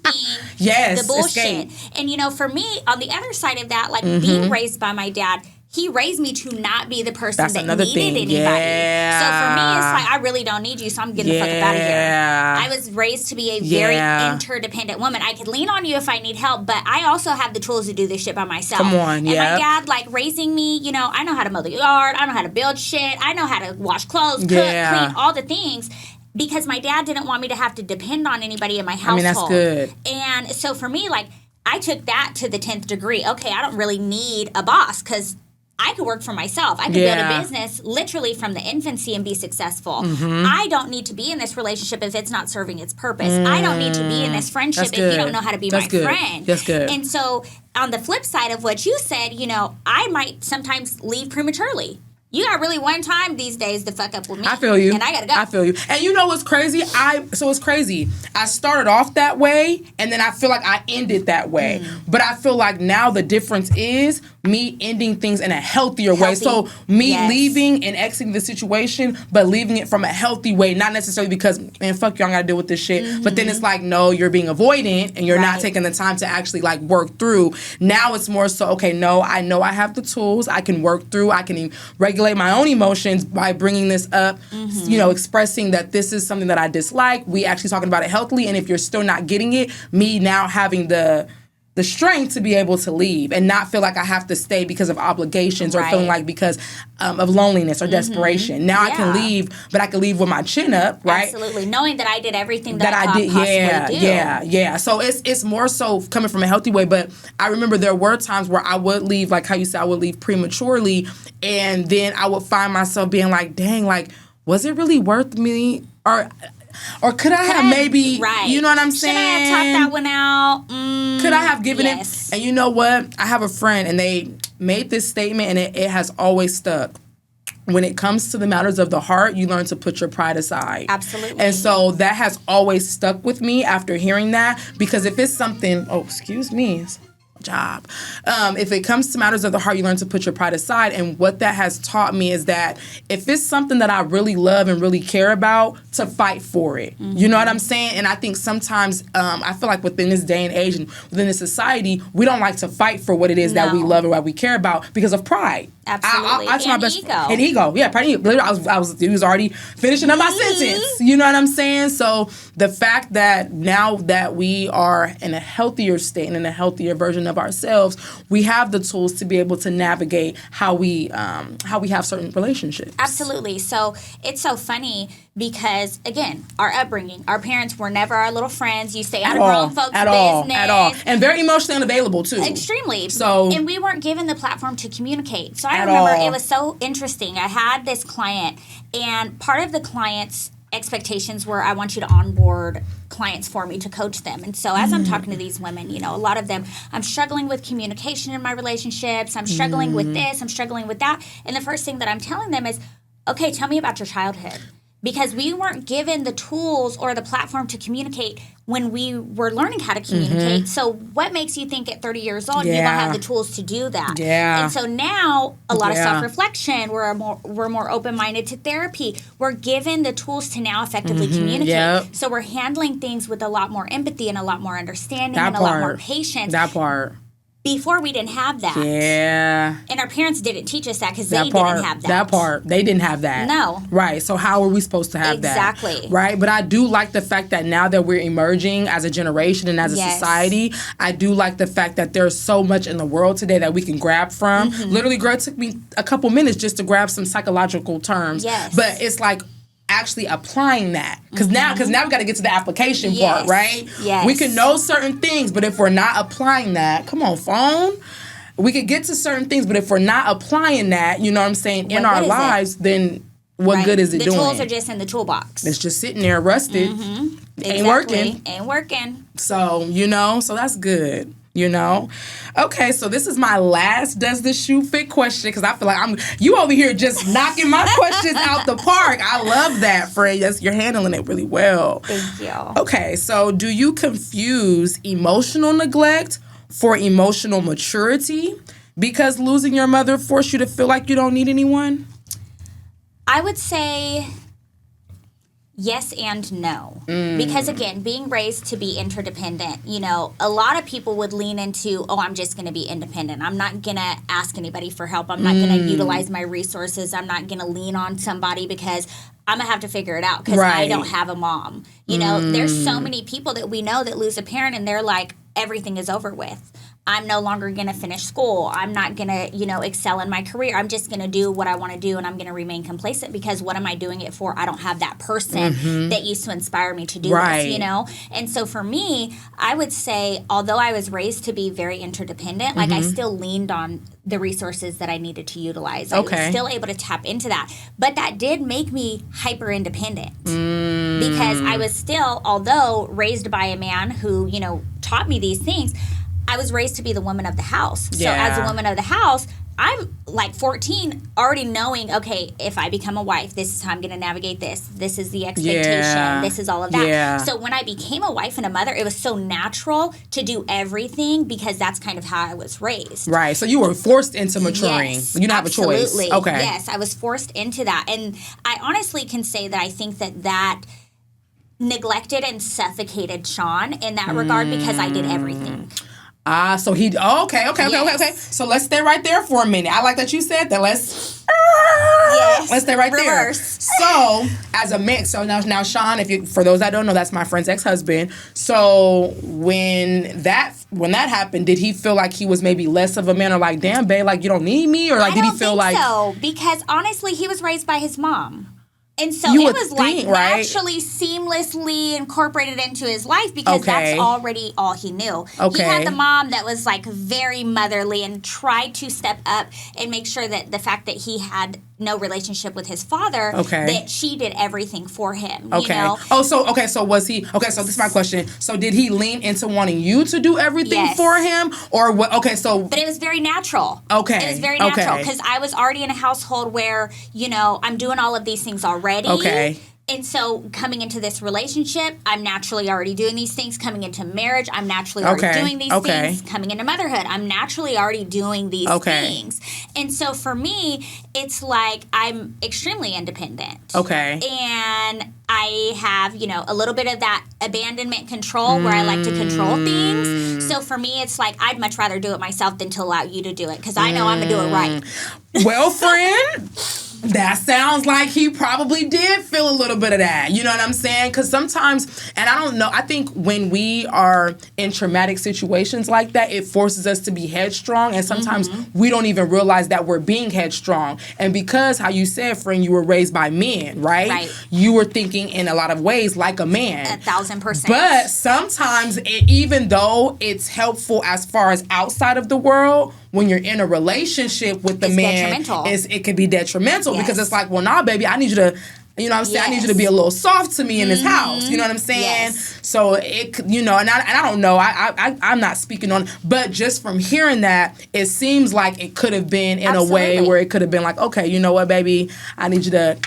the bullshit. And, you know, for me, on the other side of that, like, being raised by my dad, he raised me to not be the person that needed anybody. So for me, it's like, I really don't need you, so I'm getting the fuck up out of here. I was raised to be a very interdependent woman. I could lean on you if I need help, but I also have the tools to do this shit by myself. Come on, And my dad, like, raising me, you know, I know how to mow the yard, I know how to build shit, I know how to wash clothes, cook, clean, all the things. Because my dad didn't want me to have to depend on anybody in my household. I mean, that's good. And so for me, like, I took that to the 10th degree. Okay, I don't really need a boss, because I could work for myself. I could build a business literally from the infancy and be successful. I don't need to be in this relationship if it's not serving its purpose. I don't need to be in this friendship if you don't know how to be my friend. That's good. And so on the flip side of what you said, you know, I might sometimes leave prematurely. You got really one time these days to fuck up with me. I feel you. And I gotta go. I feel you. And you know what's crazy? It's crazy. I started off that way, and then I feel like I ended that way. But I feel like now the difference is me ending things in a healthier way. So me leaving and exiting the situation, but leaving it from a healthy way, not necessarily because, man, fuck y'all, I gotta deal with this shit. But then it's like, no, you're being avoidant, and you're not taking the time to actually, like, work through. Now it's more so, okay, no, I know I have the tools. I can work through. I can regulate my own emotions by bringing this up, you know, expressing that this is something that I dislike. We actually talking about it healthily, and if you're still not getting it, me now having the strength to be able to leave and not feel like I have to stay because of obligations or feeling like because of loneliness or desperation. Now I can leave, but I can leave with my chin up, right? Absolutely, knowing that I did everything that I did. Yeah. So it's more so coming from a healthy way. But I remember there were times where I would leave, like how you said, I would leave prematurely, and then I would find myself being like, dang, like, was it really worth me? Or could I have maybe, you know what I'm saying? Should I have talked that one out? Could I have given it? And you know what? I have a friend, and they made this statement, and it has always stuck. When it comes to the matters of the heart, you learn to put your pride aside. Absolutely. And so that has always stuck with me after hearing that, because if it's something, excuse me, job. If it comes to matters of the heart, you learn to put your pride aside. And what that has taught me is that if it's something that I really love and really care about, to fight for it. Mm-hmm. You know what I'm saying? And I think sometimes I feel like within this day and age and within this society, we don't like to fight for what it is that we love or what we care about because of pride. Absolutely. Ego. And ego. Yeah, pride and ego. He was already finishing up my sentence. You know what I'm saying? So the fact that now that we are in a healthier state and in a healthier version of ourselves, we have the tools to be able to navigate how we have certain relationships. Absolutely. So it's so funny because, again, our upbringing, our parents were never our little friends. You stay out of grown folks' business. At all. And very emotionally unavailable, too. Extremely. So, and we weren't given the platform to communicate. So I remember it was so interesting. I had this client, and part of the client's expectations were, I want you to onboard clients for me to coach them. And so as I'm talking to these women, you know, a lot of them, I'm struggling with communication in my relationships. I'm struggling with this. I'm struggling with that. And the first thing that I'm telling them is, okay, tell me about your childhood. Because we weren't given the tools or the platform to communicate when we were learning how to communicate. Mm-hmm. So what makes you think at 30 years old you don't have the tools to do that? Yeah. And so now a lot of self-reflection, we're more open-minded to therapy. We're given the tools to now effectively communicate. Yep. So we're handling things with a lot more empathy and a lot more understanding and a lot more patience. That part. Before we didn't have that. Yeah. And our parents didn't teach us that because they didn't have that. That part. They didn't have that. No. Right. So how are we supposed to have that? Exactly. Right. But I do like the fact that now that we're emerging as a generation and as a society, I do like the fact that there's so much in the world today that we can grab from. Mm-hmm. Literally, girl, it took me a couple minutes just to grab some psychological terms. Yes. But it's like actually applying that because now we got to get to the application part, right? Yes. We can know certain things, but if we're not applying that, come on, phone. We could get to certain things, but if we're not applying that, you know what I'm saying, in our lives, then what good is it doing? The tools are just in the toolbox. It's just sitting there rusted. Mm-hmm. Ain't working. So, so that's good. Okay, so this is my last does the shoe fit question because I feel like you over here just knocking my questions out the park. I love that, friend. Yes, you're handling it really well. Thank you. Okay, so do you confuse emotional neglect for emotional maturity because losing your mother forced you to feel like you don't need anyone? I would say yes and no. Because again, being raised to be interdependent, a lot of people would lean into, I'm just going to be independent. I'm not going to ask anybody for help. I'm not going to utilize my resources. I'm not going to lean on somebody because I'm going to have to figure it out because I don't have a mom. There's so many people that we know that lose a parent and they're like, everything is over with. I'm no longer going to finish school. I'm not going to, excel in my career. I'm just going to do what I want to do and I'm going to remain complacent because what am I doing it for? I don't have that person that used to inspire me to do this, And so for me, I would say, although I was raised to be very interdependent, like I still leaned on the resources that I needed to utilize. I was still able to tap into that. But that did make me hyper independent because I was still, although raised by a man who, taught me these things, I was raised to be the woman of the house. So as a woman of the house, I'm like 14 already knowing, okay, if I become a wife, this is how I'm going to navigate this. This is the expectation. This is all of that. Yeah. So when I became a wife and a mother, it was so natural to do everything because that's kind of how I was raised. Right. So you were forced into maturing. Yes, you didn't have a choice. Absolutely. Okay. Yes, I was forced into that. And I honestly can say that I think that neglected and suffocated Sean in that regard because I did everything. So he, okay. So let's stay right there for a minute. I like that you said that. Let's stay right there. So as a man, so now Sean, for those that don't know, that's my friend's ex-husband. So when that happened, did he feel like he was maybe less of a man or like, damn, babe, like you don't need me? Or like, did he feel like? So, because honestly, he was raised by his mom. And so it was naturally, seamlessly incorporated into his life because that's already all he knew. Okay. He had the mom that was like very motherly and tried to step up and make sure that the fact that he had no relationship with his father, that she did everything for him. So was he, so this is my question. So did he lean into wanting you to do everything for him? Or what? But it was very natural. It was very natural because I was already in a household where, I'm doing all of these things already. And so coming into this relationship, I'm naturally already doing these things. Coming into marriage, I'm naturally already doing these things. Coming into motherhood, I'm naturally already doing these things. And so for me, it's like I'm extremely independent. Okay. And I have, you know, a little bit of that abandonment control where I like to control things. So for me, it's like I'd much rather do it myself than to allow you to do it because I know I'm going to do it right. Well, friend, that sounds like he probably did feel a little bit of that. You know what I'm saying? Because sometimes, and I don't know, I think when we are in traumatic situations like that, it forces us to be headstrong. And sometimes we don't even realize that we're being headstrong. And because, how you said, friend, you were raised by men, right? You were thinking in a lot of ways like a man. 1,000%. But sometimes, even though it's helpful as far as outside of the world, when you're in a relationship with the man, it could be detrimental because it's like, well, nah, baby, I need you to, you know what I'm saying? I need you to be a little soft to me in this house. You know what I'm saying? So it, you know, and I don't know. I'm not speaking on, but just from hearing that, it seems like it could have been in a way where it could have been like, okay, you know what, baby, I need you to.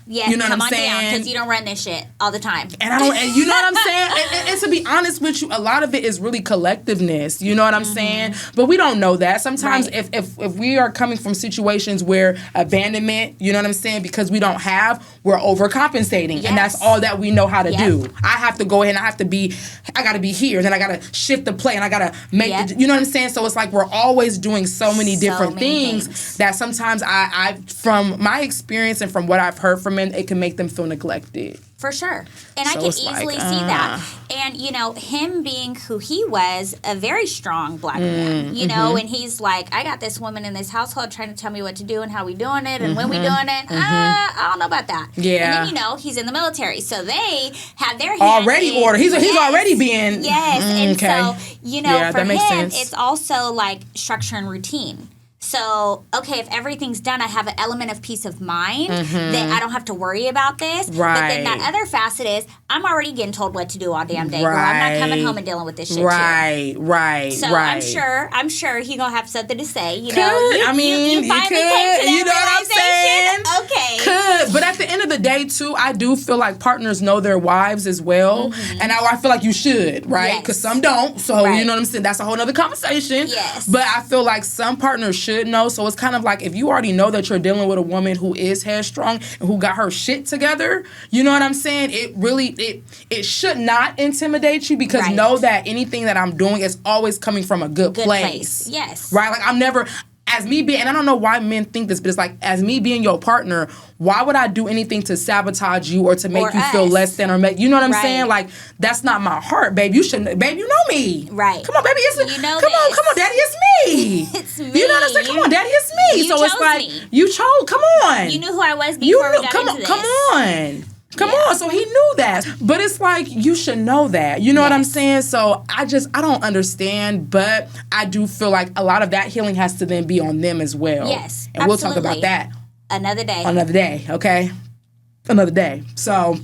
Yeah, you know come what I'm on saying? down because you don't run this shit all the time. And I don't, and you know what I'm saying? And to be honest with you, a lot of it is really collectiveness. You know what I'm saying? But we don't know that. Sometimes if we are coming from situations where abandonment, you know what I'm saying? Because we don't have, we're overcompensating. And that's all that we know how to do. I have to go ahead and I got to be here. Then I got to shift the play and I got to make, you know what I'm saying? So it's like we're always doing so many different things that sometimes I, from my experience and from what I've heard from men, it can make them feel neglected. For sure. And so I can easily see that. And, you know, him being who he was, a very strong black man, you know, and he's like, I got this woman in this household trying to tell me what to do and how we doing it and when we doing it. I don't know about that. Yeah. And then, you know, he's in the military. So they have their hands already ordered. He's already being. Yes. And so, you know, for him, it's also like structure and routine. So, okay, if everything's done, I have an element of peace of mind that I don't have to worry about this. Right. But then that other facet is I'm already getting told what to do all damn day. Girl, I'm not coming home and dealing with this shit. Right. So I'm sure he gonna have something to say. You know, you finally came to that you know what I'm saying? Okay. Could. But at the end of the day, too, I do feel like partners know their wives as well. And I feel like you should, right? Because some don't. So, you know what I'm saying? That's a whole other conversation. Yes. But I feel like some partners should know. So it's kind of like if you already know that you're dealing with a woman who is headstrong and who got her shit together, you know what I'm saying? It really, it should not intimidate you because know that anything that I'm doing is always coming from a good place. Yes. Right? Like I'm never, as me being, and I don't know why men think this, but it's like, as me being your partner, why would I do anything to sabotage you or to make you feel less than or make, you know what I'm saying? Like, that's not my heart, babe. You shouldn't, babe, you know me. Right. Come on, baby. You know come on, daddy, it's me. It's me. You know what I'm saying? Come on, daddy, it's me. You so it's like, me. You chose, come on. You knew who I was before we got into this. Come on. Come on, so he knew that. But it's like, you should know that. You know what I'm saying? So I don't understand, but I do feel like a lot of that healing has to then be on them as well. Yes, and we'll talk about that. Another day, okay? Another day. So,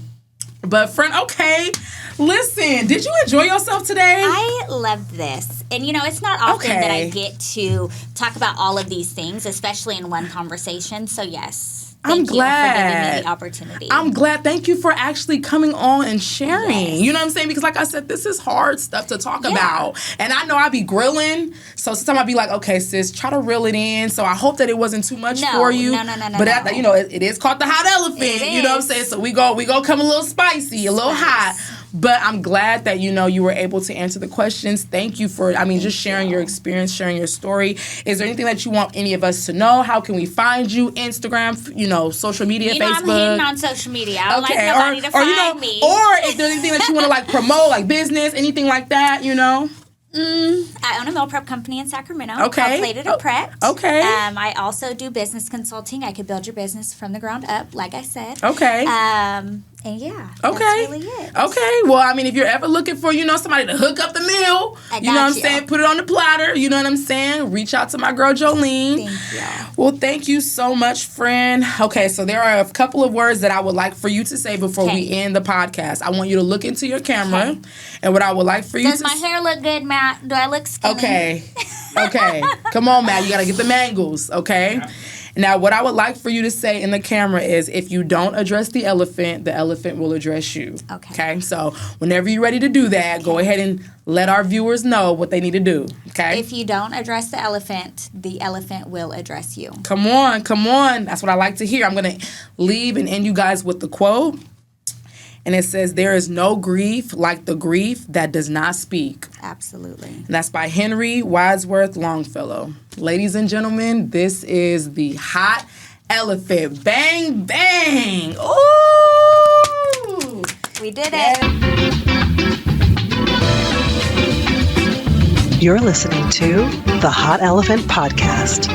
but friend, okay. Listen, did you enjoy yourself today? I loved this. And, you know, it's not often that I get to talk about all of these things, especially in one conversation. So, yes. Thank you for giving me the opportunity. I'm glad. Thank you for actually coming on and sharing. Yes. You know what I'm saying? Because like I said, this is hard stuff to talk about. And I know I be grilling. So sometimes I be like, okay, sis, try to reel it in. So I hope that it wasn't too much for you. No. But you know, it is called the hot elephant. You know what I'm saying? So we go come a little spicy, a little hot. But I'm glad that, you know, you were able to answer the questions. Thank you for, just sharing your experience, sharing your story. Is there anything that you want any of us to know? How can we find you? Instagram, you know, social media, Facebook? I'm hitting on social media. I don't like nobody to find me. Or if there's anything that you want to, like, promote, like business, anything like that, you know? I own a meal prep company in Sacramento called Plated and Prepped. Okay. I also do business consulting. I could build your business from the ground up, like I said. Okay. And yeah, that's really it. Okay. Well, if you're ever looking for, somebody to hook up the meal, you know what I'm saying? Put it on the platter, you know what I'm saying? Reach out to my girl, Jolene. Thank you. Well, thank you so much, friend. Okay, so there are a couple of words that I would like for you to say before we end the podcast. I want you to look into your camera, and what I would like for you Does my hair look good, Matt? Do I look skinny? Okay. Come on, Matt. You got to get the mangles, okay? Now, what I would like for you to say in the camera is, if you don't address the elephant will address you. Okay? So whenever you're ready to do that, go ahead and let our viewers know what they need to do. Okay? If you don't address the elephant will address you. Come on. That's what I like to hear. I'm going to leave and end you guys with the quote. And it says, there is no grief like the grief that does not speak. Absolutely. And that's by Henry Wadsworth Longfellow. Ladies and gentlemen, this is the Hot Elephant. Bang, bang. Ooh. We did it. You're listening to the Hot Elephant Podcast.